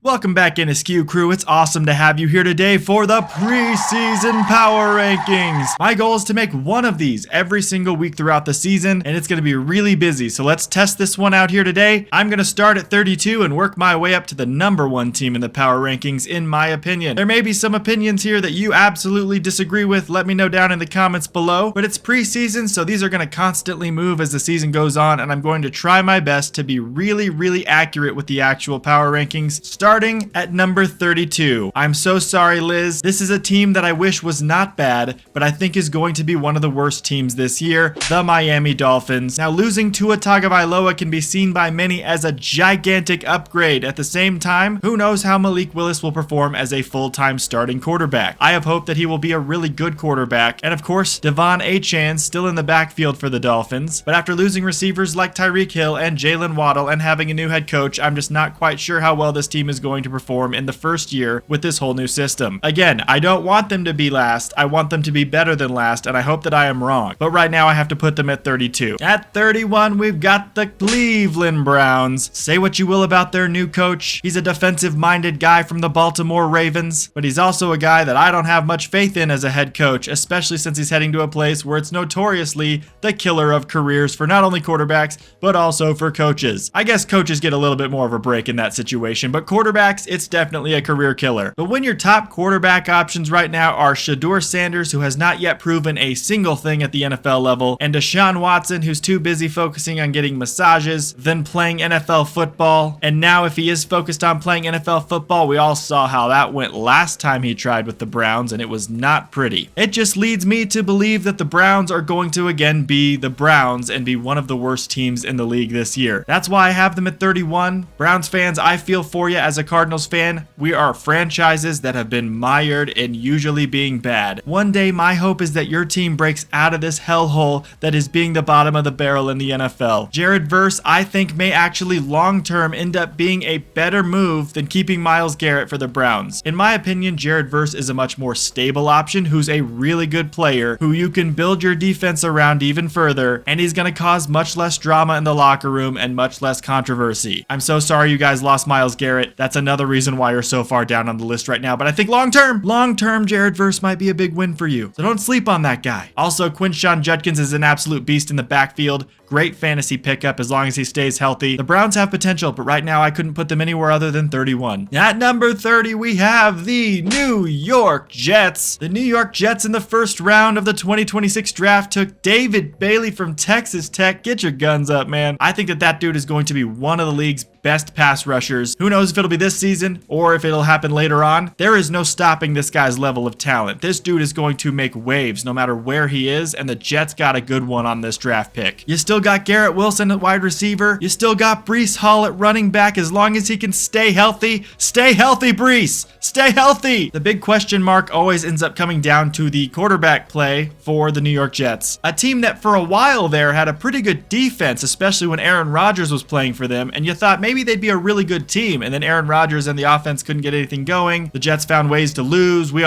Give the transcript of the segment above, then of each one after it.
Welcome back in Askew Crew. It's awesome to have you here today for the preseason power rankings. My goal is to make one of these every single week throughout the season, and it's going to be really busy. So let's test this one out here today. I'm going to start at 32 and work my way up to the number one team in the power rankings, in my opinion. There may be some opinions here that you absolutely disagree with. Let me know down in the comments below. But it's preseason, so these are going to constantly move as the season goes on, and I'm going to try my best to be really accurate with the actual power rankings. Starting at number 32. I'm so sorry, Liz. This is a team that I wish was not bad, but I think is going to be one of the worst teams this year, the Miami Dolphins. Now, losing Tua Tagovailoa can be seen by many as a gigantic upgrade. At the same time, who knows how Malik Willis will perform as a full-time starting quarterback. I have hope that he will be a really good quarterback. And of course, Devon Achane still in the backfield for the Dolphins. But after losing receivers like Tyreek Hill and Jalen Waddle and having a new head coach, I'm just not quite sure how well this team is going to perform in the first year with this whole new system. Again, I don't want them to be last. I want them to be better than last, and I hope that I am wrong. But right now, I have to put them at 32. At 31, we've got the Cleveland Browns. Say what you will about their new coach. He's a defensive-minded guy from the Baltimore Ravens, but he's also a guy that I don't have much faith in as a head coach, especially since he's heading to a place where it's notoriously the killer of careers for not only quarterbacks, but also for coaches. I guess coaches get a little bit more of a break in that situation, but quarterbacks, it's definitely a career killer. But when your top quarterback options right now are Shedeur Sanders, who has not yet proven a single thing at the NFL level, and Deshaun Watson, who's too busy focusing on getting massages than playing NFL football, and now if he is focused on playing NFL football, we all saw how that went last time he tried with the Browns, and it was not pretty. It just leads me to believe that the Browns are going to again be the Browns and be one of the worst teams in the league this year. That's why I have them at 31. Browns fans, I feel for you as a Cardinals fan. We are franchises that have been mired in usually being bad. One day, my hope is that your team breaks out of this hellhole that is being the bottom of the barrel in the NFL. Jared Verse, I think, may actually long-term end up being a better move than keeping Myles Garrett for the Browns. In my opinion, Jared Verse is a much more stable option who's a really good player who you can build your defense around even further, and he's going to cause much less drama in the locker room and much less controversy. I'm so sorry you guys lost Myles Garrett. That's another reason why you're so far down on the list right now, but I think long-term, Jared Verse might be a big win for you. So don't sleep on that guy. Also, Quinshon Judkins is an absolute beast in the backfield. Great fantasy pickup as long as he stays healthy. The Browns have potential, but right now I couldn't put them anywhere other than 31. At number 30, we have the New York Jets. The New York Jets in the first round of the 2026 draft took David Bailey from Texas Tech. Get your guns up, man. I think that dude is going to be one of the league's best pass rushers. Who knows if it'll be this season or if it'll happen later on. There is no stopping this guy's level of talent. This dude is going to make waves no matter where he is, and the Jets got a good one on this draft pick. You still got Garrett Wilson at wide receiver. You still got Breece Hall at running back as long as he can stay healthy. Stay healthy, Breece. Stay healthy. The big question mark always ends up coming down to the quarterback play for the New York Jets. A team that for a while there had a pretty good defense, especially when Aaron Rodgers was playing for them, and you thought maybe they'd be a really good team, and then Aaron Rodgers and the offense couldn't get anything going. The Jets found ways to lose. We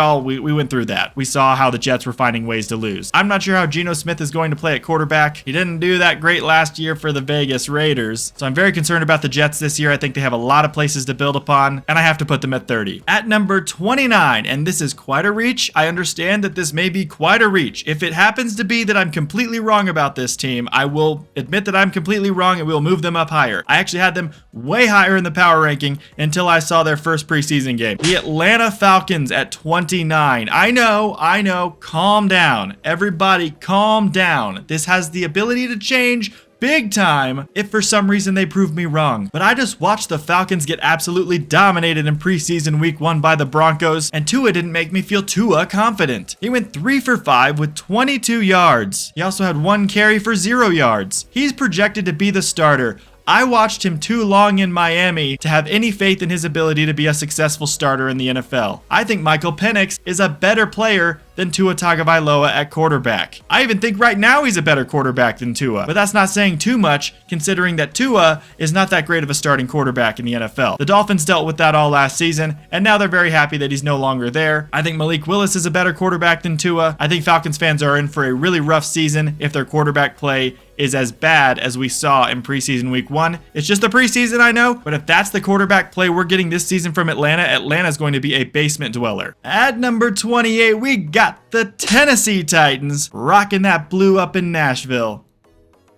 went through that. We saw how the Jets were finding ways to lose. I'm not sure how Geno Smith is going to play at quarterback. He didn't do that great last year for the Vegas Raiders, so I'm very concerned about the Jets this year. I think they have a lot of places to build upon, and I have to put them at 30. At number 29, and this is quite a reach. I understand that this may be quite a reach. If it happens to be that I'm completely wrong about this team, I will admit that I'm completely wrong and we'll move them up higher. I actually had them way higher in the power ranking until I saw their first preseason game. The Atlanta Falcons at 29. I know, calm down. Everybody calm down. This has the ability to change big time if for some reason they prove me wrong. But I just watched the Falcons get absolutely dominated in preseason week 1 by the Broncos, and Tua didn't make me feel Tua confident. He went 3 for 5 with 22 yards. He also had 1 carry for 0 yards. He's projected to be the starter. I watched him too long in Miami to have any faith in his ability to be a successful starter in the NFL. I think Michael Penix is a better player than Tua Tagovailoa at quarterback. I even think right now he's a better quarterback than Tua, but that's not saying too much considering that Tua is not that great of a starting quarterback in the NFL. The Dolphins dealt with that all last season, and now they're very happy that he's no longer there. I think Malik Willis is a better quarterback than Tua. I think Falcons fans are in for a really rough season if their quarterback play is as bad as we saw in preseason week 1. It's just the preseason, I know, but if that's the quarterback play we're getting this season from Atlanta, Atlanta's going to be a basement dweller. At number 28, we got the Tennessee Titans rocking that blue up in Nashville.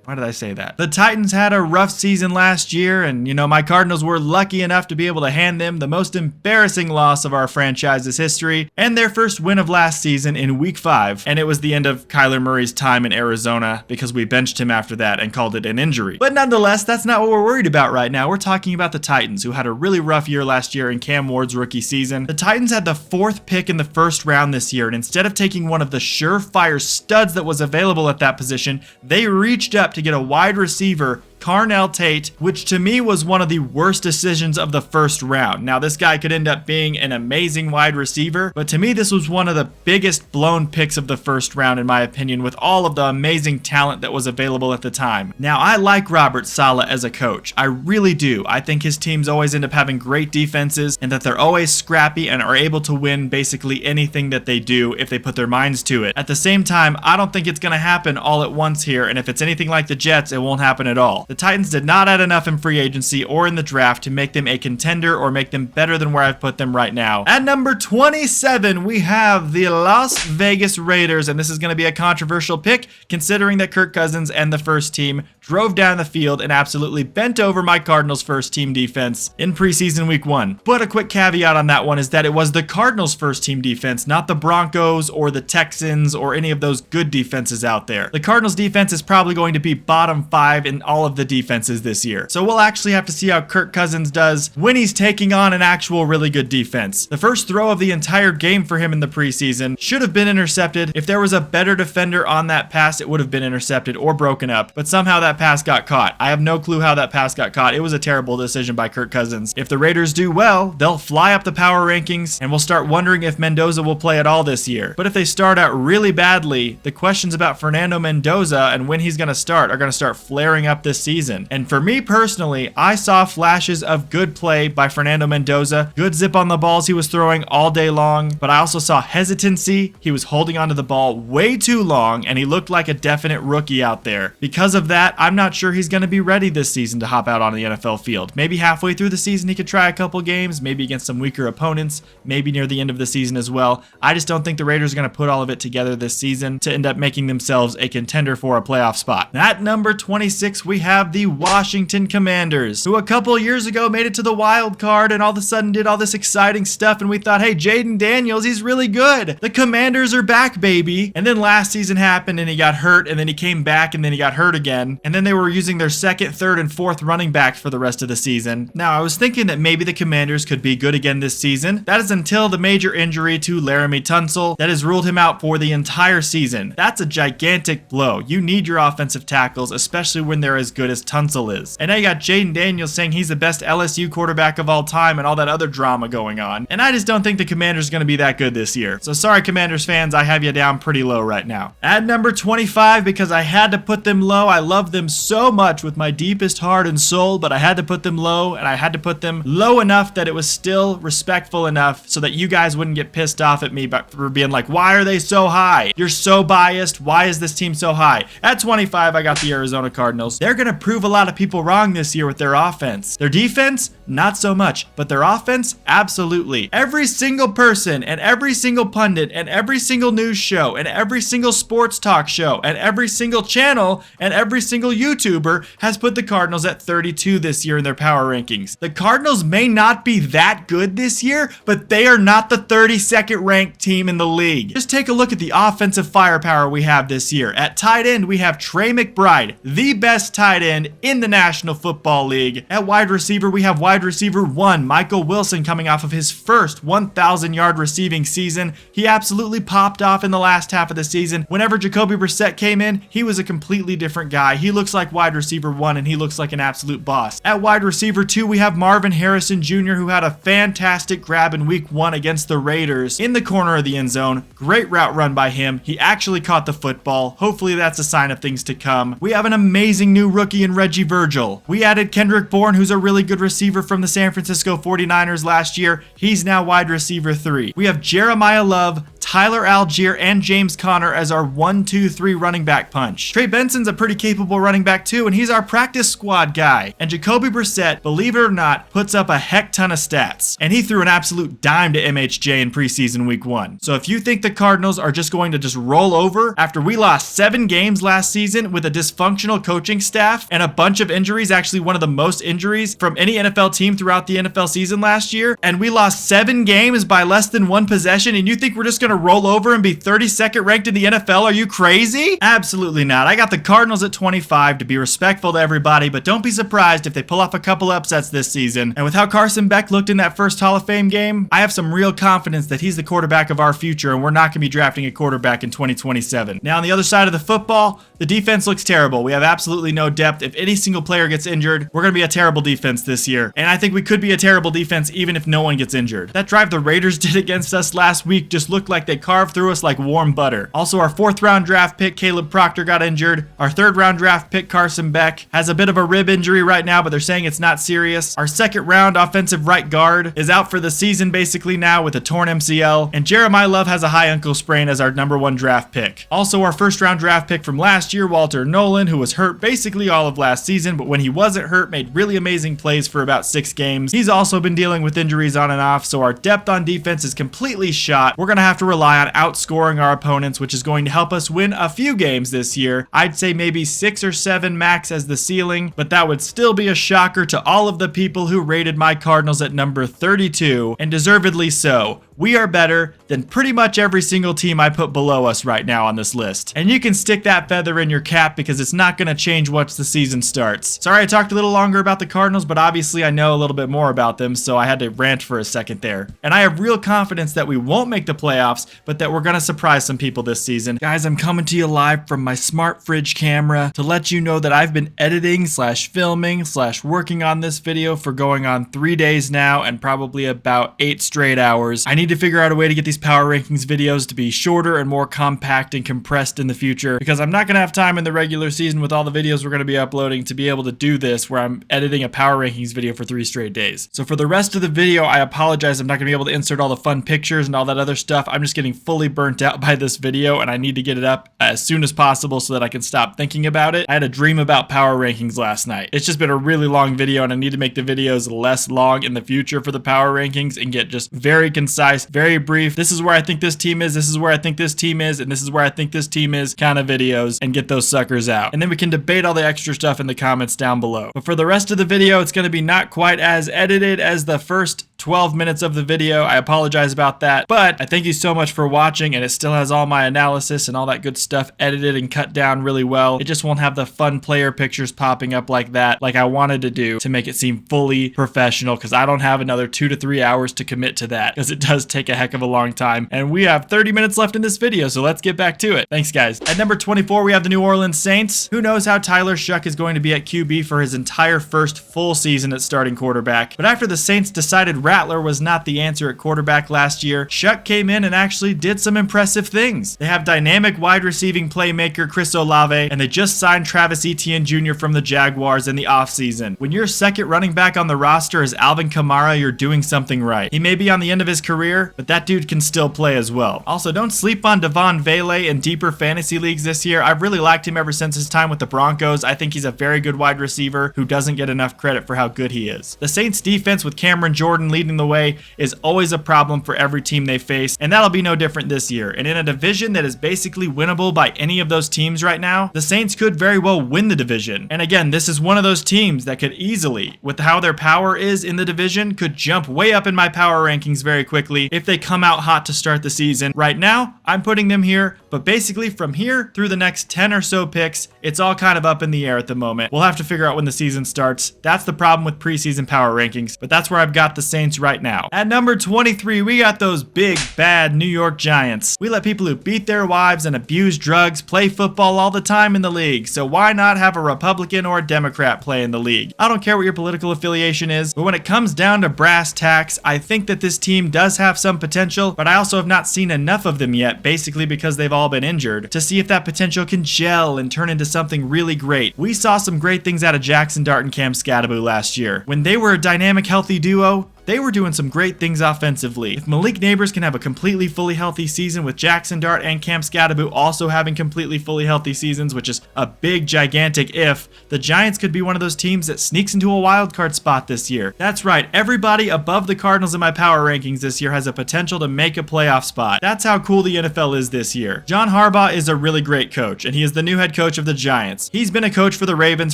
Why did I say that? The Titans had a rough season last year, and my Cardinals were lucky enough to be able to hand them the most embarrassing loss of our franchise's history and their first win of last season in week 5. And it was the end of Kyler Murray's time in Arizona because we benched him after that and called it an injury. But nonetheless, that's not what we're worried about right now. We're talking about the Titans, who had a really rough year last year in Cam Ward's rookie season. The Titans had the 4th pick in the first round this year, and instead of taking one of the surefire studs that was available at that position, they reached up to get a wide receiver, Carnell Tate, which to me was one of the worst decisions of the first round. Now, this guy could end up being an amazing wide receiver, but to me, this was one of the biggest blown picks of the first round, in my opinion, with all of the amazing talent that was available at the time. Now, I like Robert Saleh as a coach. I really do. I think his teams always end up having great defenses and that they're always scrappy and are able to win basically anything that they do if they put their minds to it. At the same time, I don't think it's going to happen all at once here, and if it's anything like the Jets, it won't happen at all. The Titans did not add enough in free agency or in the draft to make them a contender or make them better than where I've put them right now. At number 27, we have the Las Vegas Raiders, and this is going to be a controversial pick considering that Kirk Cousins and the first team drove down the field and absolutely bent over my Cardinals first team defense in preseason week 1. But a quick caveat on that one is that it was the Cardinals first team defense, not the Broncos or the Texans or any of those good defenses out there. The Cardinals defense is probably going to be bottom 5 in all of the defenses this year. So we'll actually have to see how Kirk Cousins does when he's taking on an actual really good defense. The first throw of the entire game for him in the preseason should have been intercepted. If there was a better defender on that pass, it would have been intercepted or broken up, but somehow that pass got caught. I have no clue how that pass got caught. It was a terrible decision by Kirk Cousins. If the Raiders do well, they'll fly up the power rankings, and we'll start wondering if Mendoza will play at all this year. But if they start out really badly, the questions about Fernando Mendoza and when he's going to start are going to start flaring up this season. And for me personally, I saw flashes of good play by Fernando Mendoza, good zip on the balls he was throwing all day long, but I also saw hesitancy. He was holding onto the ball way too long, and he looked like a definite rookie out there. Because of that, I'm not sure he's going to be ready this season to hop out on the NFL field. Maybe halfway through the season he could try a couple games, maybe against some weaker opponents, maybe near the end of the season as well. I just don't think the Raiders are going to put all of it together this season to end up making themselves a contender for a playoff spot. At number 26, we have the Washington Commanders, who a couple years ago made it to the wild card and all of a sudden did all this exciting stuff, and we thought, hey, Jaden Daniels, he's really good. The Commanders are back, baby. And then last season happened and he got hurt, and then he came back and then he got hurt again, and then they were using their second, third, and fourth running backs for the rest of the season. Now, I was thinking that maybe the Commanders could be good again this season. That is until the major injury to Laramie Tunsil that has ruled him out for the entire season. That's a gigantic blow. You need your offensive tackles, especially when they're as good as Tunsil is. And now you got Jaden Daniels saying he's the best LSU quarterback of all time and all that other drama going on. And I just don't think the Commanders are going to be that good this year. So sorry, Commanders fans, I have you down pretty low right now. At number 25, because I had to put them low. I love them so much with my deepest heart and soul, but I had to put them low, and I had to put them low enough that it was still respectful enough so that you guys wouldn't get pissed off at me for being like, why are they so high? You're so biased. Why is this team so high? At 25, I got the Arizona Cardinals. They're going to prove a lot of people wrong this year with their offense. Their defense, not so much, but their offense, absolutely. Every single person and every single pundit and every single news show and every single sports talk show and every single channel and every single YouTuber has put the Cardinals at 32 this year in their power rankings. The Cardinals may not be that good this year, but they are not the 32nd ranked team in the league. Just take a look at the offensive firepower we have this year. At tight end, we have Trey McBride, the best tight end in the National Football League. At wide receiver, we have wide receiver 1, Michael Wilson, coming off of his first 1,000-yard receiving season. He absolutely popped off in the last half of the season. Whenever Jacoby Brissett came in, he was a completely different guy. He looks like wide receiver 1, and he looks like an absolute boss. At wide receiver 2, we have Marvin Harrison Jr., who had a fantastic grab in week 1 against the Raiders in the corner of the end zone. Great route run by him. He actually caught the football. Hopefully that's a sign of things to come. We have an amazing new rookie in Reggie Virgil. We added Kendrick Bourne, who's a really good receiver from the San Francisco 49ers last year. He's now wide receiver 3. We have Jeremiah Love, Tyler Algier and James Conner as our 1-2-3 running back punch. Trey Benson's a pretty capable running back too, and he's our practice squad guy. And Jacoby Brissett, believe it or not, puts up a heck ton of stats. And he threw an absolute dime to MHJ in preseason week 1. So if you think the Cardinals are just going to just roll over after we lost 7 games last season with a dysfunctional coaching staff and a bunch of injuries, actually one of the most injuries from any NFL team throughout the NFL season last year, and we lost 7 games by less than 1 possession, and you think we're just going to roll over and be 32nd ranked in the NFL? Are you crazy? Absolutely not. I got the Cardinals at 25 to be respectful to everybody, but don't be surprised if they pull off a couple upsets this season. And with how Carson Beck looked in that first Hall of Fame game, I have some real confidence that he's the quarterback of our future, and we're not going to be drafting a quarterback in 2027. Now, on the other side of the football, the defense looks terrible. We have absolutely no depth. If any single player gets injured, we're going to be a terrible defense this year. And I think we could be a terrible defense even if no one gets injured. That drive the Raiders did against us last week just looked like they carved through us like warm butter. Also, our 4th round draft pick, Caleb Proctor, got injured. Our 3rd round draft pick, Carson Beck, has a bit of a rib injury right now, but they're saying it's not serious. Our 2nd round offensive right guard is out for the season basically now with a torn MCL. And Jeremiah Love has a high ankle sprain as our number 1 draft pick. Also, our 1st round draft pick from last year, Walter Nolan, who was hurt basically all of last season, but when he wasn't hurt, made really amazing plays for about 6 games. He's also been dealing with injuries on and off, so our depth on defense is completely shot. We're going to have to rely on outscoring our opponents, which is going to help us win a few games this year. I'd say maybe 6 or 7 max as the ceiling, but that would still be a shocker to all of the people who rated my Cardinals at number 32, and deservedly so. We are better than pretty much every single team I put below us right now on this list. And you can stick that feather in your cap because it's not going to change once the season starts. Sorry I talked a little longer about the Cardinals, but obviously I know a little bit more about them, so I had to rant for a second there. And I have real confidence that we won't make the playoffs, but that we're going to surprise some people this season. Guys, I'm coming to you live from my smart fridge camera to let you know that I've been editing / filming / working on this video for going on 3 days now and probably about 8 straight hours. I need to figure out a way to get these power rankings videos to be shorter and more compact and compressed in the future, because I'm not going to have time in the regular season with all the videos we're going to be uploading to be able to do this where I'm editing a power rankings video for 3 straight days. So for the rest of the video, I apologize. I'm not going to be able to insert all the fun pictures and all that other stuff. I'm just getting fully burnt out by this video, and I need to get it up as soon as possible so that I can stop thinking about it. I had a dream about power rankings last night. It's just been a really long video, and I need to make the videos less long in the future for the power rankings and get just very concise, very brief. This is where I think this team is, this is where I think this team is, and this is where I think this team is kind of videos, and get those suckers out. And then we can debate all the extra stuff in the comments down below. But for the rest of the video, it's going to be not quite as edited as the first 12 minutes of the video. I apologize about that, but I thank you so much for watching, and it still has all my analysis and all that good stuff edited and cut down really well. It just won't have the fun player pictures popping up like that, like I wanted to do to make it seem fully professional, because I don't have another 2 to 3 hours to commit to that, because it does take a heck of a long time, and we have 30 minutes left in this video, so let's get back to it. Thanks, guys. At number 24, we have the New Orleans Saints. Who knows how Tyler Shuck is going to be at QB for his entire first full season at starting quarterback, but after the Saints decided Rattler was not the answer at quarterback last year, Shuck came in and actually did some impressive things. They have dynamic wide receiving playmaker Chris Olave, and they just signed Travis Etienne Jr. from the Jaguars in the offseason. When your second running back on the roster is Alvin Kamara, you're doing something right. He may be on the end of his career, but that dude can still play as well. Also, don't sleep on Devon Vele in deeper fantasy leagues this year. I've really liked him ever since his time with the Broncos. I think he's a very good wide receiver who doesn't get enough credit for how good he is. The Saints defense with Cameron Jordan leading the way is always a problem for every team they face, and that'll be no different this year. And in a division that is basically winnable by any of those teams right now, the Saints could very well win the division. And again, this is one of those teams that could easily, with how their power is in the division, could jump way up in my power rankings very quickly if they come out hot to start the season. Right now, I'm putting them here, but basically from here through the next 10 or so picks, it's all kind of up in the air at the moment. We'll have to figure out when the season starts. That's the problem with preseason power rankings, but that's where I've got the Saints right now. At number 23, we got those big, bad New York Giants. We let people who beat their wives and abuse drugs play football all the time in the league, so why not have a Republican or a Democrat play in the league? I don't care what your political affiliation is, but when it comes down to brass tacks, I think that this team does have some potential, but I also have not seen enough of them yet, basically because they've all been injured, to see if that potential can gel and turn into something really great. We saw some great things out of Jackson Dart and Cam Scadaboo last year. When they were a dynamic, healthy duo, they were doing some great things offensively. If Malik Neighbors can have a completely fully healthy season with Jackson Dart and Cam Scatterbo also having completely fully healthy seasons, which is a big gigantic if, the Giants could be one of those teams that sneaks into a wild card spot this year. That's right, everybody above the Cardinals in my power rankings this year has a potential to make a playoff spot. That's how cool the NFL is this year. John Harbaugh is a really great coach, and he is the new head coach of the Giants. He's been a coach for the Ravens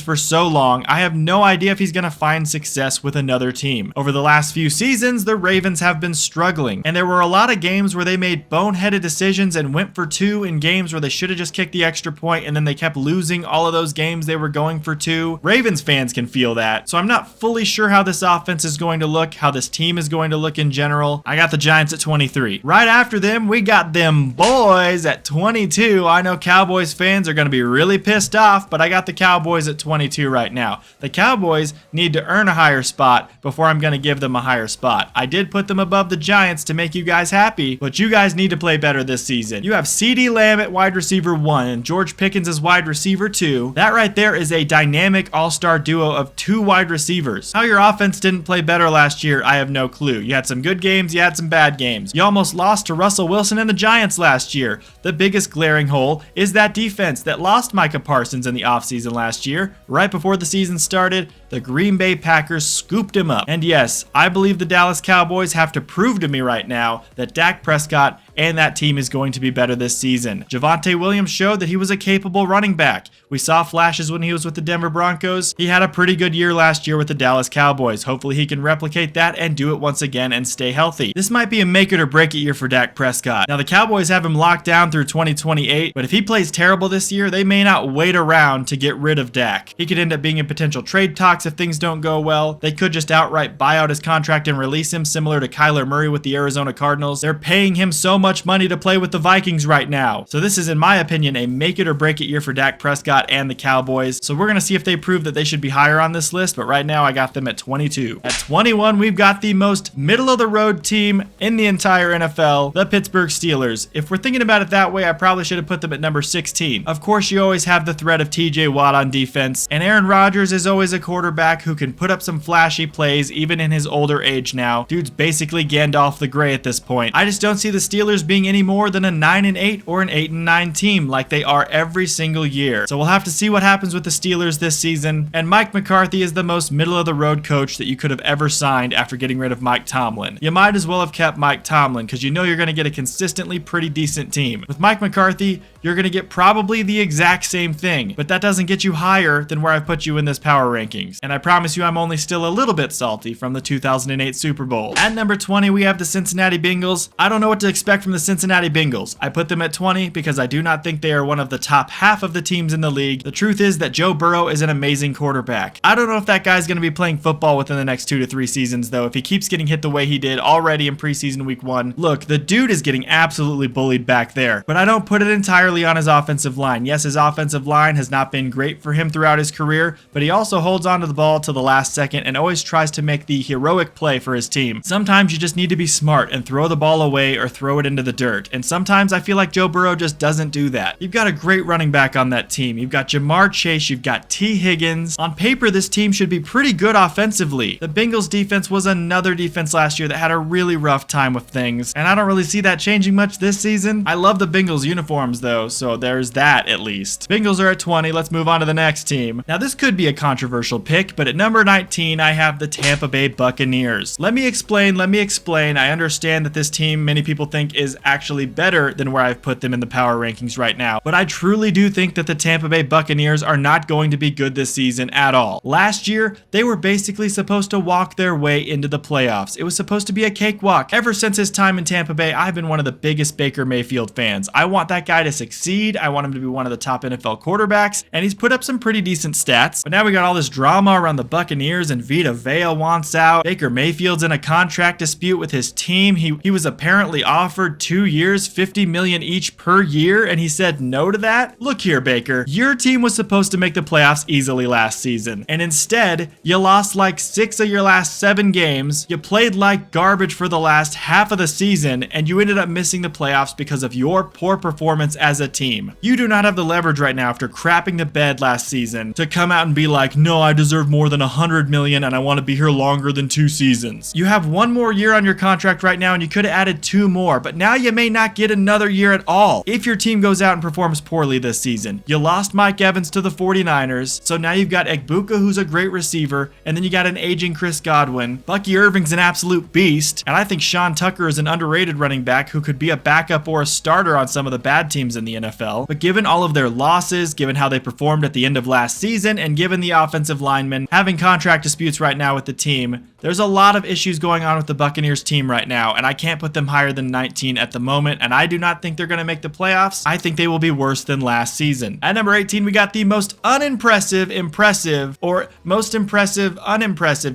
for so long, I have no idea if he's going to find success with another team. Over the last few seasons, the Ravens have been struggling, and there were a lot of games where they made boneheaded decisions and went for two in games where they should have just kicked the extra point, and then they kept losing all of those games they were going for two. Ravens fans can feel that, so I'm not fully sure how this offense is going to look, how this team is going to look in general. I got the Giants at 23. Right after them, we got them boys at 22. I know Cowboys fans are going to be really pissed off, but I got the Cowboys at 22 right now. The Cowboys need to earn a higher spot before I'm going to give them a higher spot. I did put them above the Giants to make you guys happy, but you guys need to play better this season. You have CeeDee Lamb at wide receiver 1 and George Pickens as wide receiver 2. That right there is a dynamic all-star duo of 2 wide receivers. How your offense didn't play better last year, I have no clue. You had some good games, you had some bad games. You almost lost to Russell Wilson and the Giants last year. The biggest glaring hole is that defense that lost Micah Parsons in the offseason last year. Right before the season started, the Green Bay Packers scooped him up. And yes, I believe the Dallas Cowboys have to prove to me right now that Dak Prescott and that team is going to be better this season. Javonte Williams showed that he was a capable running back. We saw flashes when he was with the Denver Broncos. He had a pretty good year last year with the Dallas Cowboys. Hopefully he can replicate that and do it once again and stay healthy. This might be a make it or break it year for Dak Prescott. Now the Cowboys have him locked down through 2028, but if he plays terrible this year, they may not wait around to get rid of Dak. He could end up being in potential trade talks if things don't go well. They could just outright buy out his contract and release him, similar to Kyler Murray with the Arizona Cardinals. They're paying him so much money to play with the Vikings right now. So this is, in my opinion, a make it or break it year for Dak Prescott and the Cowboys. So we're going to see if they prove that they should be higher on this list, but right now I got them at 22. At 21, we've got the most middle of the road team in the entire NFL, the Pittsburgh Steelers. If we're thinking about it that way, I probably should have put them at number 16. Of course, you always have the threat of TJ Watt on defense, and Aaron Rodgers is always a quarterback who can put up some flashy plays even in his older age now. Dude's basically Gandalf the Grey at this point. I just don't see the Steelers being any more than a 9-8 or an 8-9 team like they are every single year. So we'll have to see what happens with the Steelers this season. And Mike McCarthy is the most middle of the road coach that you could have ever signed after getting rid of Mike Tomlin. You might as well have kept Mike Tomlin because you know you're going to get a consistently pretty decent team. With Mike McCarthy, you're going to get probably the exact same thing, but that doesn't get you higher than where I've put you in this power rankings. And I promise you I'm only still a little bit salty from the 2008 Super Bowl. At number 20, we have the Cincinnati Bengals. I don't know what to expect from the Cincinnati Bengals. I put them at 20 because I do not think they are one of the top half of the teams in the league. The truth is that Joe Burrow is an amazing quarterback. I don't know if that guy's going to be playing football within the next 2 to 3 seasons though, if he keeps getting hit the way he did already in preseason week 1. Look, the dude is getting absolutely bullied back there, but I don't put it entirely on his offensive line. Yes, his offensive line has not been great for him throughout his career, but he also holds onto the ball till the last second and always tries to make the heroic play for his team. Sometimes you just need to be smart and throw the ball away or throw it into the dirt, and sometimes I feel like Joe Burrow just doesn't do that. You've got a great running back on that team. You've got Jamar Chase, you've got T. Higgins. On paper, this team should be pretty good offensively. The Bengals defense was another defense last year that had a really rough time with things, and I don't really see that changing much this season. I love the Bengals uniforms though, so there's that at least. Bengals are at 20. Let's move on to the next team. Now this could be a controversial pick, but at number 19, I have the Tampa Bay Buccaneers. Let me explain. I understand that this team many people think is actually better than where I've put them in the power rankings right now, but I truly do think that the Tampa Bay Buccaneers are not going to be good this season at all. Last year, they were basically supposed to walk their way into the playoffs. It was supposed to be a cakewalk. Ever since his time in Tampa Bay, I've been one of the biggest Baker Mayfield fans. I want that guy to succeed. I want him to be one of the top NFL quarterbacks, and he's put up some pretty decent stats. But now we got all this drama around the Buccaneers, and Vita Vea wants out. Baker Mayfield's in a contract dispute with his team. He was apparently offered offered 2 years, $50 million each per year, and he said no to that? Look here, Baker. Your team was supposed to make the playoffs easily last season, and instead, you lost like 6 of your last 7 games, you played like garbage for the last half of the season, and you ended up missing the playoffs because of your poor performance as a team. You do not have the leverage right now after crapping the bed last season to come out and be like, no, I deserve more than $100 million and I want to be here longer than 2 seasons. You have 1 more year on your contract right now and you could have added 2 more, but now you may not get another year at all if your team goes out and performs poorly this season. You lost Mike Evans to the 49ers, so now you've got Egbuka, who's a great receiver, and then you got an aging Chris Godwin. Bucky Irving's an absolute beast, and I think Sean Tucker is an underrated running back who could be a backup or a starter on some of the bad teams in the NFL. But given all of their losses, given how they performed at the end of last season, and given the offensive linemen having contract disputes right now with the team, there's a lot of issues going on with the Buccaneers team right now, and I can't put them higher than 19 at the moment, and I do not think they're going to make the playoffs. I think they will be worse than last season. At number 18, we got the most unimpressive, unimpressive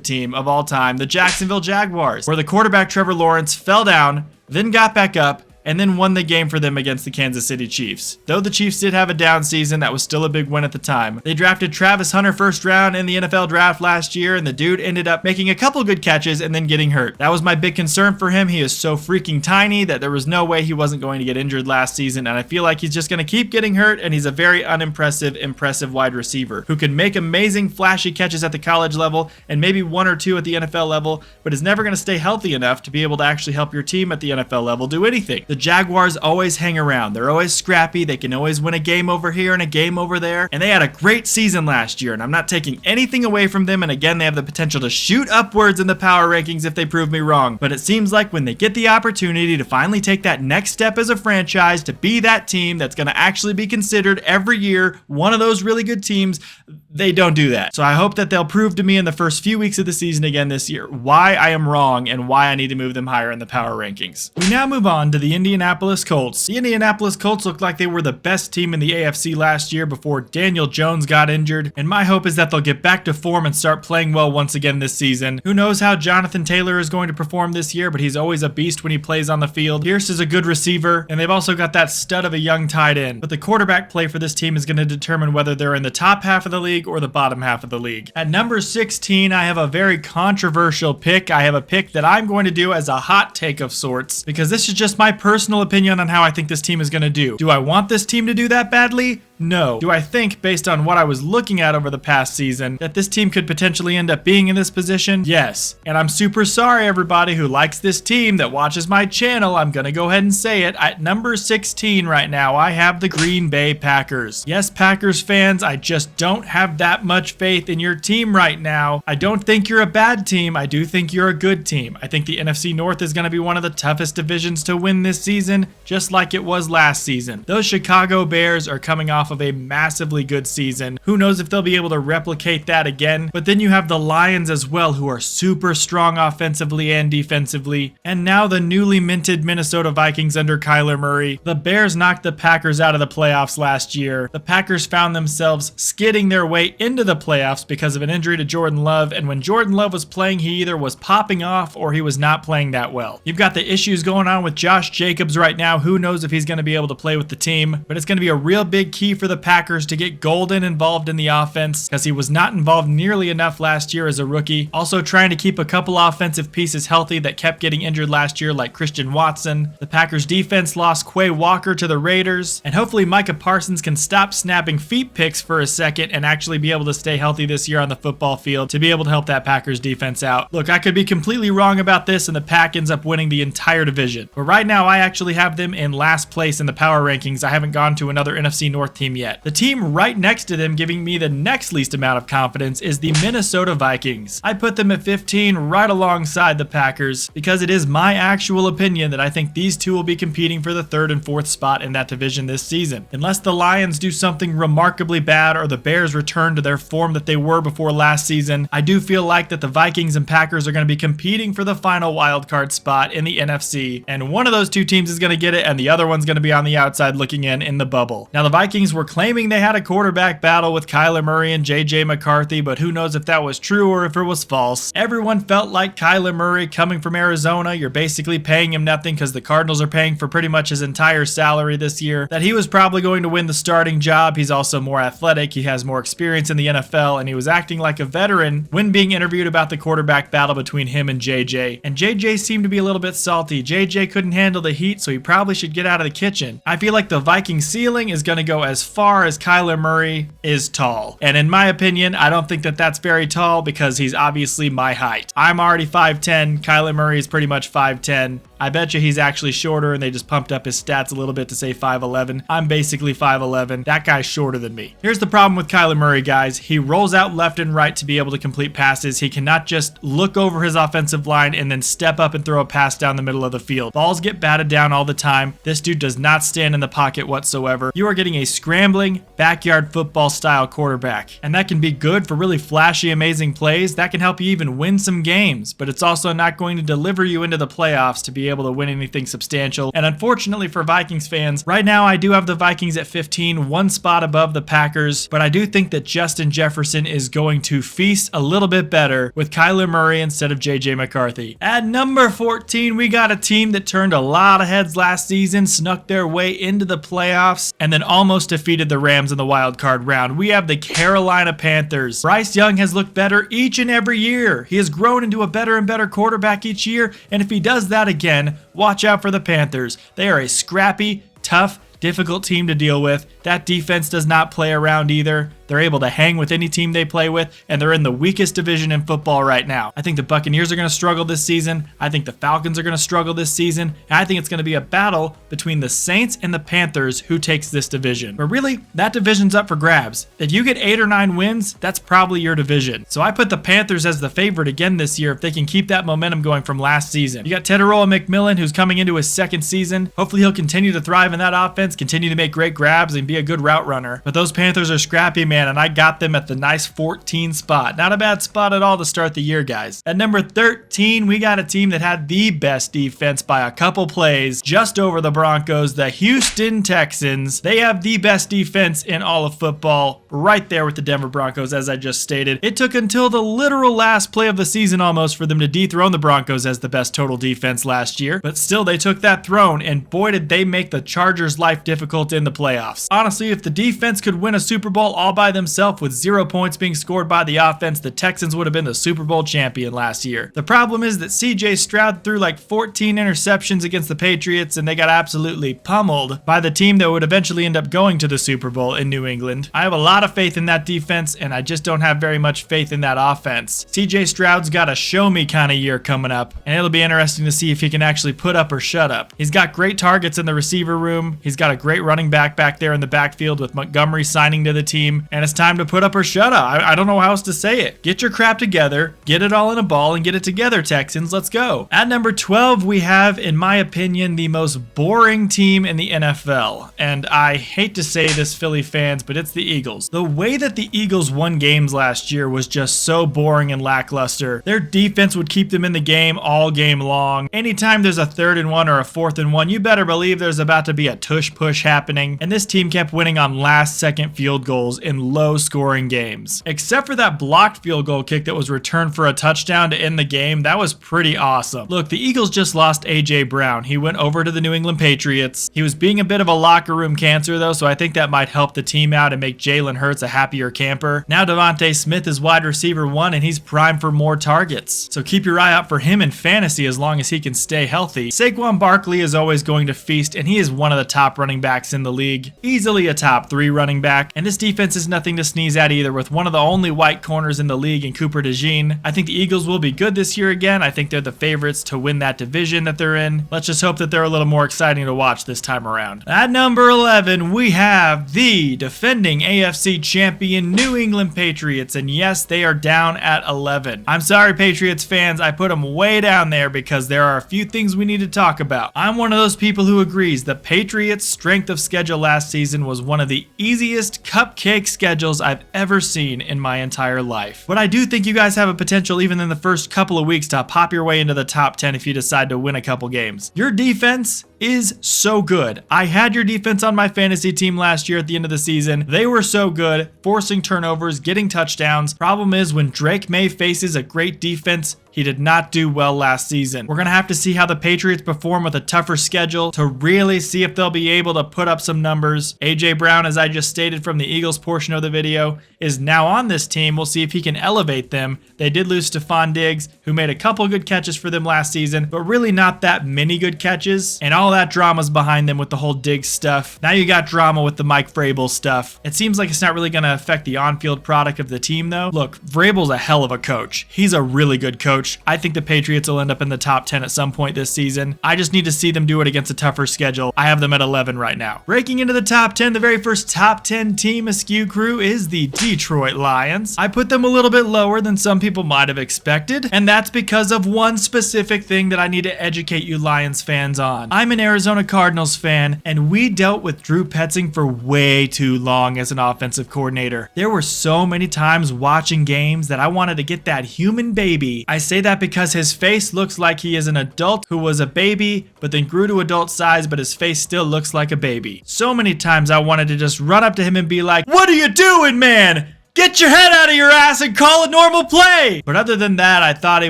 team of all time, the Jacksonville Jaguars, where the quarterback Trevor Lawrence fell down, then got back up, and then won the game for them against the Kansas City Chiefs. Though the Chiefs did have a down season, that was still a big win at the time. They drafted Travis Hunter first round in the NFL draft last year, and the dude ended up making a couple good catches and then getting hurt. That was my big concern for him. He is so freaking tiny that there was no way he wasn't going to get injured last season, and I feel like he's just going to keep getting hurt, and he's a very impressive wide receiver who can make amazing flashy catches at the college level and maybe 1 or 2 at the NFL level, but is never going to stay healthy enough to be able to actually help your team at the NFL level do anything. The Jaguars always hang around. They're always scrappy. They can always win a game over here and a game over there. And they had a great season last year, and I'm not taking anything away from them. And again, they have the potential to shoot upwards in the power rankings if they prove me wrong. But it seems like when they get the opportunity to finally take that next step as a franchise, to be that team that's going to actually be considered every year one of those really good teams, they don't do that. So I hope that they'll prove to me in the first few weeks of the season again this year why I am wrong and why I need to move them higher in the power rankings. We now move on to the Indianapolis Colts. The Indianapolis Colts looked like they were the best team in the AFC last year before Daniel Jones got injured, and my hope is that they'll get back to form and start playing well once again this season. Who knows how Jonathan Taylor is going to perform this year, but he's always a beast when he plays on the field. Pierce is a good receiver, and they've also got that stud of a young tight end. But the quarterback play for this team is going to determine whether they're in the top half of the league or the bottom half of the league. At number 16, I have a very controversial pick. I have a pick that I'm going to do as a hot take of sorts, because this is just my personal opinion on how I think this team is going to do. Do I want this team to do that badly? No. Do I think, based on what I was looking at over the past season, that this team could potentially end up being in this position? Yes. And I'm super sorry, everybody who likes this team that watches my channel. I'm gonna go ahead and say it. At number 16 right now, I have the Green Bay Packers. Yes, Packers fans, I just don't have that much faith in your team right now. I don't think you're a bad team. I do think you're a good team. I think the NFC North is gonna be one of the toughest divisions to win this season, just like it was last season. Those Chicago Bears are coming off of a massively good season. Who knows if they'll be able to replicate that again? But then you have the Lions as well, who are super strong offensively and defensively. And now the newly minted Minnesota Vikings under Kyler Murray. The Bears knocked the Packers out of the playoffs last year. The Packers found themselves skidding their way into the playoffs because of an injury to Jordan Love, and when Jordan Love was playing, he either was popping off or he was not playing that well. You've got the issues going on with Josh Jacobs right now. Who knows if he's going to be able to play with the team, but it's going to be a real big key for the Packers to get Golden involved in the offense, because he was not involved nearly enough last year as a rookie. Also trying to keep a couple offensive pieces healthy that kept getting injured last year, like Christian Watson. The Packers defense lost Quay Walker to the Raiders, and hopefully Micah Parsons can stop snapping feet picks for a second and actually be able to stay healthy this year on the football field to be able to help that Packers defense out. Look, I could be completely wrong about this and the Pack ends up winning the entire division, but right now I actually have them in last place in the power rankings. I haven't gone to another NFC North team yet. The team right next to them, giving me the next least amount of confidence, is the Minnesota Vikings. I put them at 15 right alongside the Packers because it is my actual opinion that I think these two will be competing for the 3rd and 4th spot in that division this season. Unless the Lions do something remarkably bad or the Bears return to their form that they were before last season, I do feel like that the Vikings and Packers are going to be competing for the final wildcard spot in the NFC, and one of those two teams is going to get it and the other one's going to be on the outside looking in the bubble. Now the Vikings were claiming they had a quarterback battle with Kyler Murray and JJ McCarthy, but who knows if that was true or if it was false. Everyone felt like Kyler Murray, coming from Arizona, you're basically paying him nothing because the Cardinals are paying for pretty much his entire salary this year, that he was probably going to win the starting job. He's also more athletic, he has more experience in the NFL, and he was acting like a veteran when being interviewed about the quarterback battle between him and JJ. And JJ seemed to be a little bit salty. JJ couldn't handle the heat, so he probably should get out of the kitchen. I feel like the Vikings ceiling is going to go as far as Kyler Murray is tall. And in my opinion, I don't think that that's very tall because he's obviously my height. I'm already 5'10". Kyler Murray is pretty much 5'10". I bet you he's actually shorter and they just pumped up his stats a little bit to say 5'11". I'm basically 5'11". That guy's shorter than me. Here's the problem with Kyler Murray, guys. He rolls out left and right to be able to complete passes. He cannot just look over his offensive line and then step up and throw a pass down the middle of the field. Balls get batted down all the time. This dude does not stand in the pocket whatsoever. You are getting a scrambling, backyard football style quarterback. And that can be good for really flashy, amazing plays. That can help you even win some games, but it's also not going to deliver you into the playoffs to be able to win anything substantial. And unfortunately for Vikings fans, right now I do have the Vikings at 15, one spot above the Packers, but I do think that Justin Jefferson is going to feast a little bit better with Kyler Murray instead of JJ McCarthy. At number 14, we got a team that turned a lot of heads last season, snuck their way into the playoffs, and then almost defeated the Rams in the wild card round. We have the Carolina Panthers. Bryce Young has looked better each and every year. He has grown into a better and better quarterback each year, and if he does that again, watch out for the Panthers. They are a scrappy, tough, difficult team to deal with. That defense does not play around either. They're able to hang with any team they play with, and they're in the weakest division in football right now. I think the Buccaneers are going to struggle this season. I think the Falcons are going to struggle this season. And I think it's going to be a battle between the Saints and the Panthers who takes this division. But really, that division's up for grabs. If you get 8 or 9 wins, that's probably your division. So I put the Panthers as the favorite again this year if they can keep that momentum going from last season. You got Teteroa McMillan, who's coming into his second season. Hopefully he'll continue to thrive in that offense, continue to make great grabs, and be a good route runner. But those Panthers are scrappy, man, and I got them at the nice 14 spot. Not a bad spot at all to start the year, guys. At number 13, we got a team that had the best defense by a couple plays, just over the Broncos, the Houston Texans. They have the best defense in all of football, right there with the Denver Broncos, as I just stated. It took until the literal last play of the season almost for them to dethrone the Broncos as the best total defense last year, but still they took that throne, and boy did they make the Chargers' life difficult in the playoffs. Honestly, if the defense could win a Super Bowl all by themselves with 0 points being scored by the offense, the Texans would have been the Super Bowl champion last year. The problem is that CJ Stroud threw like 14 interceptions against the Patriots, and they got absolutely pummeled by the team that would eventually end up going to the Super Bowl in New England. I have a lot of faith in that defense, and I just don't have very much faith in that offense. CJ Stroud's got a show me kind of year coming up, and it'll be interesting to see if he can actually put up or shut up. He's got great targets in the receiver room. He's got a great running back there in the backfield with Montgomery signing to the team, and it's time to put up or shut up. I don't know how else to say it. Get your crap together, get it all in a ball, and get it together, Texans. Let's go. At number 12, we have, in my opinion, the most boring team in the NFL. And I hate to say this, Philly fans, but it's the Eagles. The way that the Eagles won games last year was just so boring and lackluster. Their defense would keep them in the game all game long. Anytime there's a 3rd and 1 or a 4th and 1, you better believe there's about to be a tush push happening. And this team kept winning on last-second field goals in low-scoring games. Except for that blocked field goal kick that was returned for a touchdown to end the game, that was pretty awesome. Look, the Eagles just lost A.J. Brown. He went over to the New England Patriots. He was being a bit of a locker room cancer, though, so I think that might help the team out and make Jalen Hurts a happier camper. Now Devontae Smith is wide receiver 1, and he's primed for more targets. So keep your eye out for him in fantasy as long as he can stay healthy. Saquon Barkley is always going to feast, and he is one of the top running backs in the league. Easily a top 3 running back, and this defense is nothing to sneeze at either, with one of the only white corners in the league in Cooper DeJean. I think the Eagles will be good this year again. I think they're the favorites to win that division that they're in. Let's just hope that they're a little more exciting to watch this time around. At number 11, we have the defending AFC champion New England Patriots, and yes, they are down at 11. I'm sorry, Patriots fans, I put them way down there because there are a few things we need to talk about. I'm one of those people who agrees the Patriots strength of schedule last season was one of the easiest cupcake schedules I've ever seen in my entire life. But I do think you guys have a potential even in the first couple of weeks to pop your way into the top 10 if you decide to win a couple games. Your defense is so good. I had your defense on my fantasy team last year at the end of the season. They were so good, forcing turnovers, getting touchdowns. Problem is, when Drake May faces a great defense, he did not do well last season. We're going to have to see how the Patriots perform with a tougher schedule to really see if they'll be able to put up some numbers. AJ Brown, as I just stated from the Eagles portion of the video, is now on this team. We'll see if he can elevate them. They did lose Stephon Diggs, who made a couple good catches for them last season, but really not that many good catches. And all that drama's behind them with the whole Diggs stuff. Now you got drama with the Mike Vrabel stuff. It seems like it's not really going to affect the on-field product of the team, though. Look, Vrabel's a hell of a coach. He's a really good coach. I think the Patriots will end up in the top 10 at some point this season. I just need to see them do it against a tougher schedule. I have them at 11 right now. Breaking into the top 10, the very first top 10 team Askew crew is the Detroit Lions. I put them a little bit lower than some people might have expected, and that's because of one specific thing that I need to educate you Lions fans on. I'm an Arizona Cardinals fan, and we dealt with Drew Petzing for way too long as an offensive coordinator. There were so many times watching games that I wanted to get that human baby. I say that because his face looks like he is an adult who was a baby, but then grew to adult size, but his face still looks like a baby. So many times I wanted to just run up to him and be like, "What are you doing, man? Get your head out of your ass and call a normal play!" But other than that, I thought he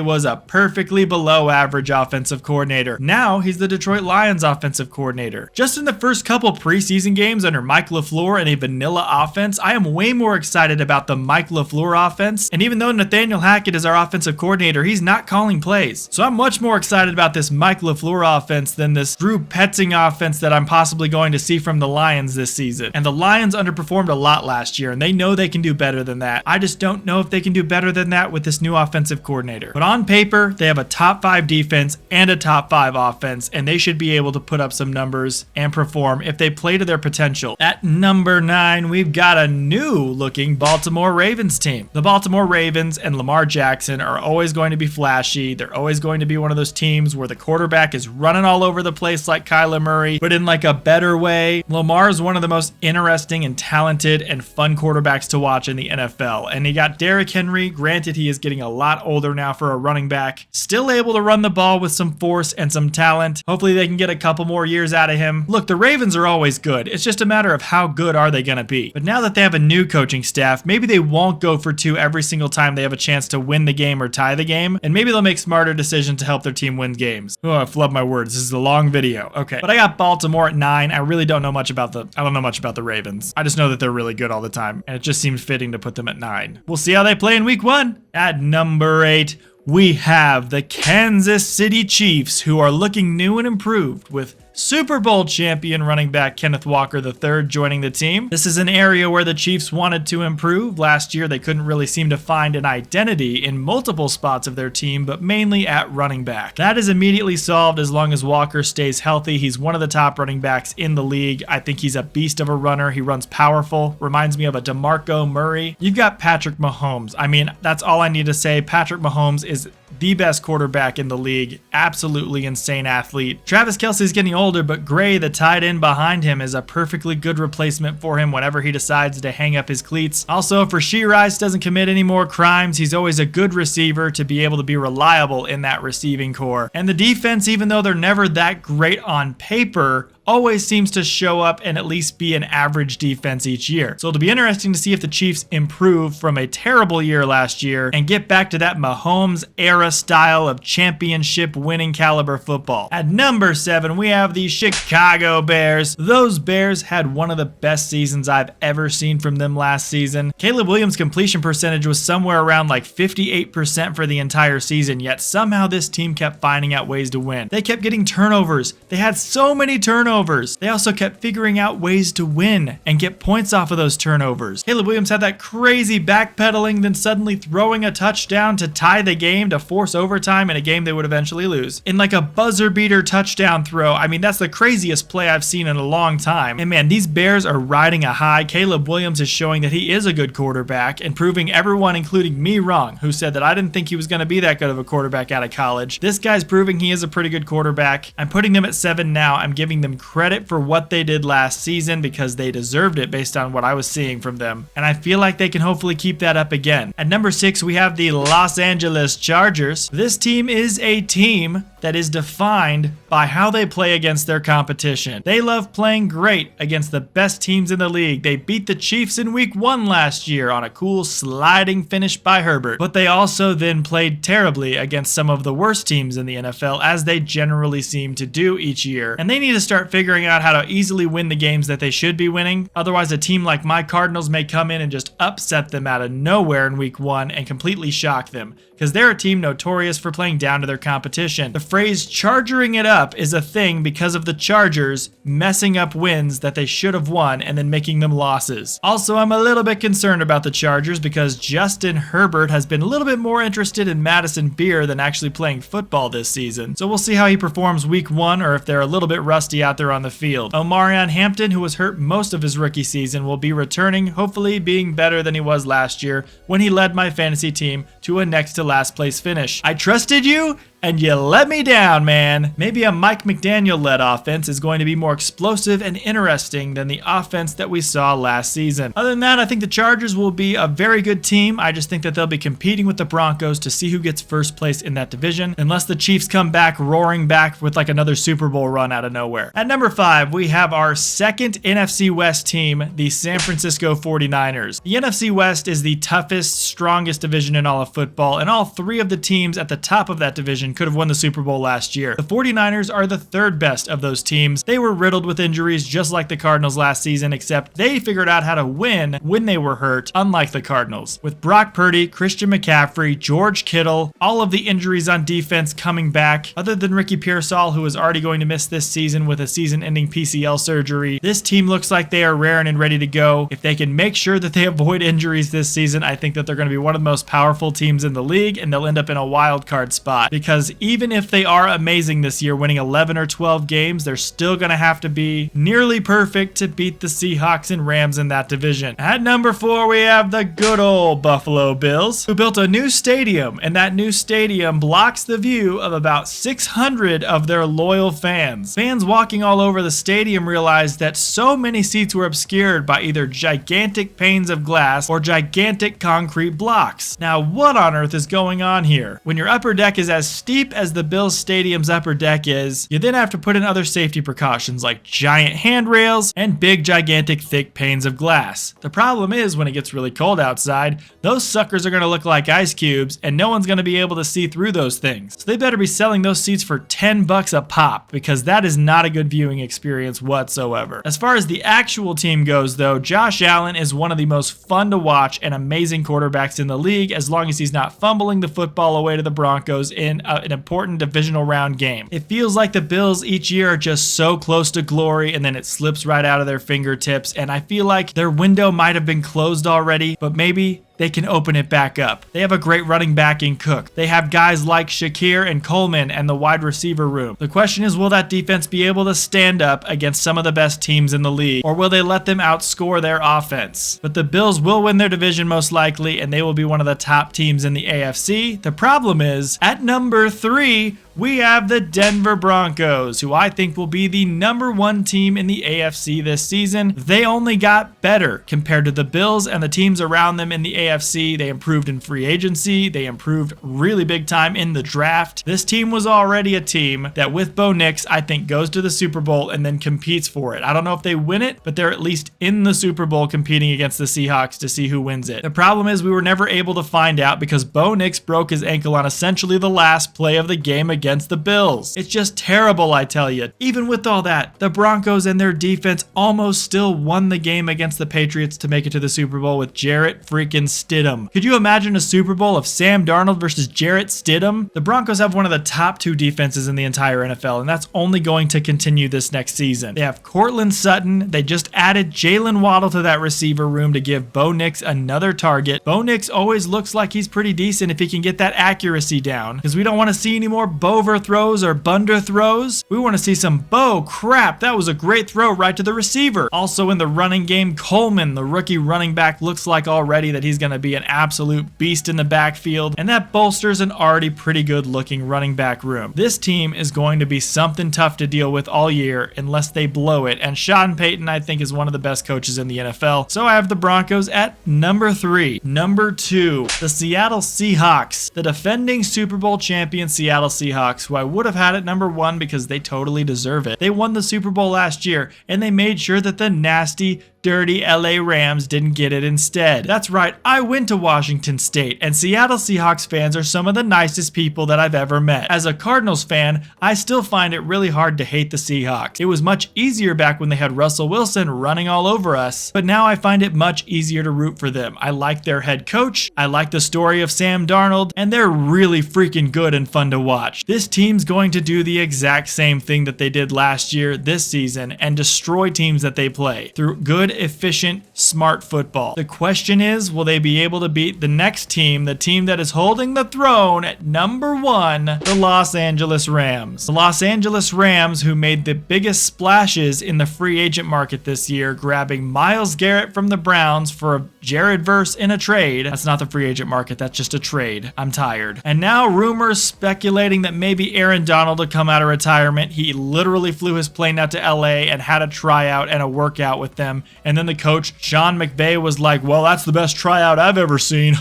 was a perfectly below average offensive coordinator. Now he's the Detroit Lions offensive coordinator. Just in the first couple preseason games under Mike LaFleur and a vanilla offense, I am way more excited about the Mike LaFleur offense. And even though Nathaniel Hackett is our offensive coordinator, he's not calling plays. So I'm much more excited about this Mike LaFleur offense than this Drew Petzing offense that I'm possibly going to see from the Lions this season. And the Lions underperformed a lot last year, and they know they can do better than that. I just don't know if they can do better than that with this new offensive coordinator. But on paper, they have a top 5 defense and a top 5 offense, and they should be able to put up some numbers and perform if they play to their potential. At number 9, we've got a new looking Baltimore Ravens team. The Baltimore Ravens and Lamar Jackson are always going to be flashy. They're always going to be one of those teams where the quarterback is running all over the place like Kyler Murray, but in like a better way. Lamar is one of the most interesting and talented and fun quarterbacks to watch in the NFL. And he got Derrick Henry. Granted, he is getting a lot older now for a running back. Still able to run the ball with some force and some talent. Hopefully they can get a couple more years out of him. Look, the Ravens are always good. It's just a matter of how good are they going to be. But now that they have a new coaching staff, maybe they won't go for 2 every single time they have a chance to win the game or tie the game. And maybe they'll make smarter decisions to help their team win games. Oh, I flubbed my words. This is a long video. Okay. But I got Baltimore at 9. I really don't know much about the Ravens. I just know that they're really good all the time. And it just seemed fitting to put them at 9. We'll see how they play in week 1. At number 8, we have the Kansas City Chiefs, who are looking new and improved with Super Bowl champion running back Kenneth Walker III joining the team. This is an area where the Chiefs wanted to improve. Last year, they couldn't really seem to find an identity in multiple spots of their team, but mainly at running back. That is immediately solved as long as Walker stays healthy. He's one of the top running backs in the league. I think he's a beast of a runner. He runs powerful. Reminds me of a DeMarco Murray. You've got Patrick Mahomes. I mean, that's all I need to say. Patrick Mahomes is the best quarterback in the league. Absolutely insane athlete. Travis Kelce's getting older, but Gray, the tight end behind him, is a perfectly good replacement for him whenever he decides to hang up his cleats. Also, if Rashee Rice doesn't commit any more crimes, he's always a good receiver to be able to be reliable in that receiving core. And the defense, even though they're never that great on paper, always seems to show up and at least be an average defense each year. So it'll be interesting to see if the Chiefs improve from a terrible year last year and get back to that Mahomes era style of championship winning caliber football. At number 7, we have the Chicago Bears. Those Bears had one of the best seasons I've ever seen from them last season. Caleb Williams' completion percentage was somewhere around like 58% for the entire season, yet somehow this team kept finding out ways to win. They kept getting turnovers. They had so many turnovers. They also kept figuring out ways to win and get points off of those turnovers. Caleb Williams had that crazy backpedaling, then suddenly throwing a touchdown to tie the game to force overtime in a game they would eventually lose. In like a buzzer beater touchdown throw. I mean, that's the craziest play I've seen in a long time. And man, these Bears are riding a high. Caleb Williams is showing that he is a good quarterback and proving everyone, including me, wrong, who said that I didn't think he was going to be that good of a quarterback out of college. This guy's proving he is a pretty good quarterback. I'm putting them at 7 now. I'm giving them credit for what they did last season because they deserved it based on what I was seeing from them. And I feel like they can hopefully keep that up again. At number 6, we have the Los Angeles Chargers. This team is a team that is defined by how they play against their competition. They love playing great against the best teams in the league. They beat the Chiefs in week 1 last year on a cool sliding finish by Herbert, but they also then played terribly against some of the worst teams in the NFL, as they generally seem to do each year. And they need to start figuring out how to easily win the games that they should be winning. Otherwise, a team like my Cardinals may come in and just upset them out of nowhere in week 1 and completely shock them, because they're a team notorious for playing down to their competition. The phrase chargering it up is a thing because of the Chargers messing up wins that they should have won and then making them losses. Also, I'm a little bit concerned about the Chargers because Justin Herbert has been a little bit more interested in Madison Beer than actually playing football this season. So we'll see how he performs week 1 or if they're a little bit rusty out there on the field. Omarion Hampton, who was hurt most of his rookie season, will be returning, hopefully being better than he was last year when he led my fantasy team to a next to last place finish. I trusted you, and you let me down, man. Maybe a Mike McDaniel-led offense is going to be more explosive and interesting than the offense that we saw last season. Other than that, I think the Chargers will be a very good team. I just think that they'll be competing with the Broncos to see who gets first place in that division, unless the Chiefs come back roaring back with like another Super Bowl run out of nowhere. At number 5, we have our second NFC West team, the San Francisco 49ers. The NFC West is the toughest, strongest division in all of football, and all 3 of the teams at the top of that division could have won the Super Bowl last year. The 49ers are the 3rd best of those teams. They were riddled with injuries just like the Cardinals last season, except they figured out how to win when they were hurt, unlike the Cardinals. With Brock Purdy, Christian McCaffrey, George Kittle, all of the injuries on defense coming back, other than Ricky Pearsall, who is already going to miss this season with a season-ending PCL surgery, this team looks like they are raring and ready to go. If they can make sure that they avoid injuries this season, I think that they're going to be one of the most powerful teams in the league, and they'll end up in a wild card spot, because even if they are amazing this year, winning 11 or 12 games, they're still going to have to be nearly perfect to beat the Seahawks and Rams in that division. At number 4, we have the good old Buffalo Bills, who built a new stadium, and that new stadium blocks the view of about 600 of their loyal fans. Fans walking all over the stadium realized that so many seats were obscured by either gigantic panes of glass or gigantic concrete blocks. Now, what on earth is going on here? When your upper deck is as steep as the Bills Stadium's upper deck is, you then have to put in other safety precautions like giant handrails and big, gigantic, thick panes of glass. The problem is, when it gets really cold outside, those suckers are going to look like ice cubes, and no one's going to be able to see through those things. So they better be selling those seats for $10 a pop, because that is not a good viewing experience whatsoever. As far as the actual team goes, though, Josh Allen is one of the most fun to watch and amazing quarterbacks in the league, as long as he's not fumbling the football away to the Broncos in an important divisional round game. It feels like the Bills each year are just so close to glory, and then it slips right out of their fingertips, and I feel like their window might have been closed already, but maybe they can open it back up. They have a great running back in Cook. They have guys like Shakir and Coleman and the wide receiver room. The question is, will that defense be able to stand up against some of the best teams in the league, or will they let them outscore their offense? But the Bills will win their division most likely, and they will be one of the top teams in the AFC. The problem is, at number 3, we have the Denver Broncos, who I think will be the number 1 team in the AFC this season. They only got better compared to the Bills and the teams around them in the AFC. They improved in free agency. They improved really big time in the draft. This team was already a team that, with Bo Nix, I think goes to the Super Bowl and then competes for it. I don't know if they win it, but they're at least in the Super Bowl competing against the Seahawks to see who wins it. The problem is, we were never able to find out because Bo Nix broke his ankle on essentially the last play of the game against the Bills. It's just terrible, I tell you. Even with all that, the Broncos and their defense almost still won the game against the Patriots to make it to the Super Bowl with Jarrett freaking Stidham. Could you imagine a Super Bowl of Sam Darnold versus Jarrett Stidham? The Broncos have one of the top 2 defenses in the entire NFL, and that's only going to continue this next season. They have Cortland Sutton. They just added Jalen Waddle to that receiver room to give Bo Nix another target. Bo Nix always looks like he's pretty decent if he can get that accuracy down, because we don't want to see any more Bo overthrows or throws. We want to see some crap. That was a great throw right to the receiver. Also in the running game, Coleman, the rookie running back, looks like already that he's going to be an absolute beast in the backfield, and that bolsters an already pretty good looking running back room. This team is going to be something tough to deal with all year unless they blow it, and Sean Payton, I think, is one of the best coaches in the NFL. So I have the Broncos at number 3. Number 2, the Seattle Seahawks, the defending Super Bowl champion Seattle Seahawks, who I would have had at number 1 because they totally deserve it. They won the Super Bowl last year, and they made sure that the nasty, dirty LA Rams didn't get it instead. That's right, I went to Washington State, and Seattle Seahawks fans are some of the nicest people that I've ever met. As a Cardinals fan, I still find it really hard to hate the Seahawks. It was much easier back when they had Russell Wilson running all over us, but now I find it much easier to root for them. I like their head coach, I like the story of Sam Darnold, and they're really freaking good and fun to watch. This team's going to do the exact same thing that they did last year, this season, and destroy teams that they play through good, efficient, smart football. The question is, will they be able to beat the next team, the team that is holding the throne at number 1, the Los Angeles Rams. The Los Angeles Rams, who made the biggest splashes in the free agent market this year, grabbing Myles Garrett from the Browns for Jared Verse in a trade. That's not the free agent market, that's just a trade. I'm tired. And now rumors speculating that maybe Aaron Donald will come out of retirement. He literally flew his plane out to LA and had a tryout and a workout with them. And then the coach, Sean McVay, was like, well, that's the best tryout I've ever seen.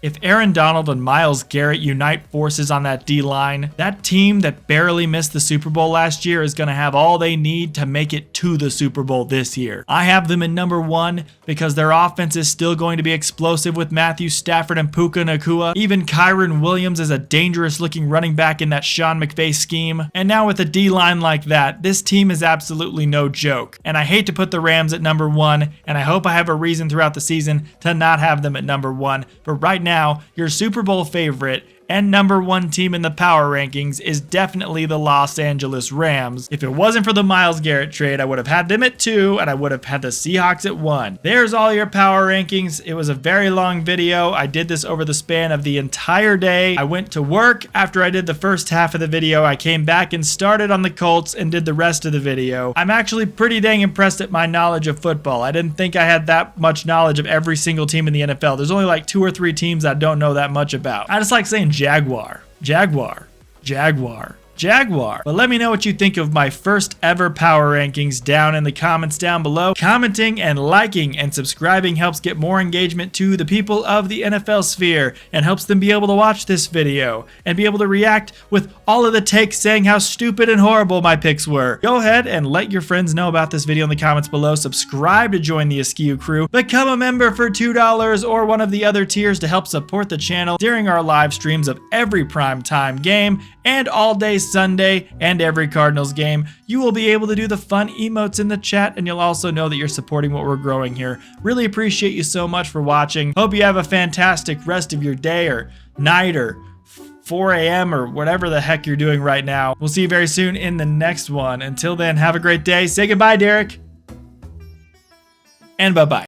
If Aaron Donald and Myles Garrett unite forces on that D-line, that team that barely missed the Super Bowl last year is going to have all they need to make it to the Super Bowl this year. I have them in number 1 because their offense is still going to be explosive with Matthew Stafford and Puka Nacua. Even Kyron Williams is a dangerous looking running back in that Sean McVay scheme. And now with a D-line like that, this team is absolutely no joke. And I hate to put the Rams at number 1, and I hope I have a reason throughout the season to not have them at number 1. But right now, your Super Bowl favorite and number 1 team in the power rankings is definitely the Los Angeles Rams. If it wasn't for the Myles Garrett trade, I would have had them at 2, and I would have had the Seahawks at 1. There's all your power rankings. It was a very long video. I did this over the span of the entire day. I went to work. After I did the first half of the video, I came back and started on the Colts and did the rest of the video. I'm actually pretty dang impressed at my knowledge of football. I didn't think I had that much knowledge of every single team in the NFL. There's only like 2 or 3 teams I don't know that much about. I just like saying Jaguar. But let me know what you think of my first ever power rankings down in the comments down below. Commenting and liking and subscribing helps get more engagement to the people of the NFL sphere and helps them be able to watch this video and be able to react with all of the takes saying how stupid and horrible my picks were. Go ahead and let your friends know about this video in the comments below. Subscribe to join the Askew crew. Become a member for $2 or one of the other tiers to help support the channel during our live streams of every primetime game and all day Sunday and every Cardinals game. You will be able to do the fun emotes in the chat, and you'll also know that you're supporting what we're growing here. Really appreciate you so much for watching. Hope you have a fantastic rest of your day or night or 4 a.m. or whatever the heck you're doing right now. We'll see you very soon in the next one. Until then, have a great day. Say goodbye, Derek. And bye-bye.